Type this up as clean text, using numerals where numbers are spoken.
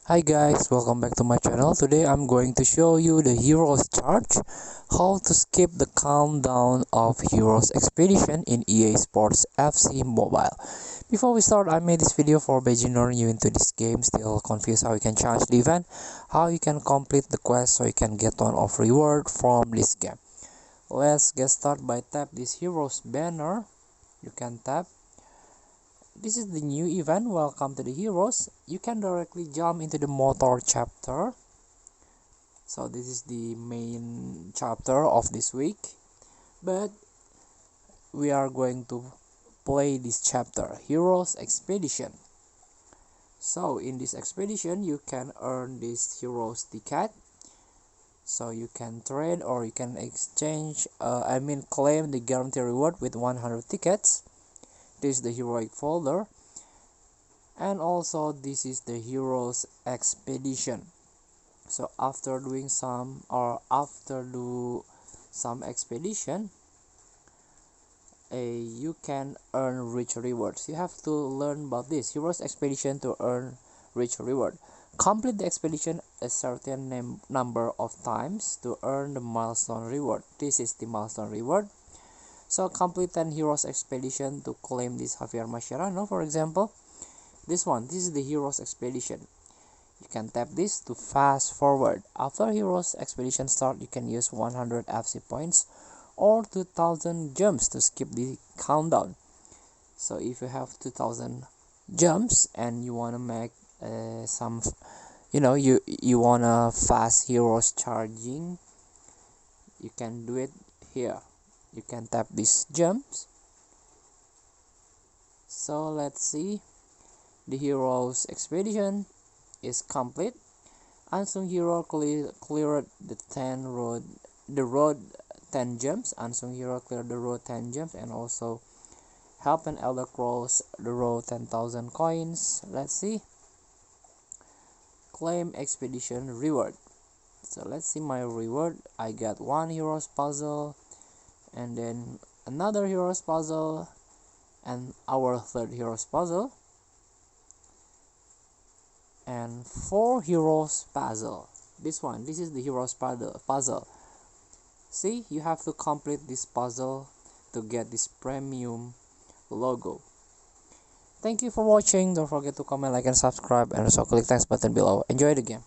Hi guys, welcome back to my channel. Today I'm going to show you the Heroes Charge, how to skip the countdown of Heroes Expedition in EA Sports FC Mobile. Before we start, I made this video for beginner new into this game, still confused how you can change the event, how you can complete the quest so you can get one of reward from this game. Let's get started by tap this Heroes banner. You can tap. This is the new event. Welcome to the Heroes. You can directly jump into the motor chapter. So this is the main chapter of this week, but we are going to play this chapter, Heroes Expedition. So in this expedition you can earn this Heroes ticket, so you can trade or you can exchange claim the guarantee reward with 100 tickets. This is the heroic folder, and also this is the Heroes Expedition. So after doing some expedition, you can earn rich rewards. You have to learn about this Heroes Expedition to earn rich reward. Complete the expedition a certain number of times to earn the milestone reward. This is the milestone reward. So complete 10 Heroes Expedition to claim this Javier Mascherano, for example. This is the Heroes Expedition. You can tap this to fast forward. After Heroes Expedition start, you can use 100 FC points or 2000 jumps to skip the countdown. So if you have 2000 jumps and you want to make you want to fast Heroes charging, you can do it here. You can tap these jumps. So let's see, the Heroes Expedition is complete. Unsung hero cleared the road 10 jumps. Unsung hero cleared the road 10 jumps, and also help an elder cross the road 10,000 coins. Let's see, claim expedition reward. So let's see my reward. I got one Heroes puzzle, and then another Heroes puzzle, and our third Heroes puzzle, and 4 Heroes puzzle. This is the Heroes puzzle. See, you have to complete this puzzle to get this premium logo. Thank you for watching. Don't forget to comment, like, and subscribe, and also click thanks button below. Enjoy the game.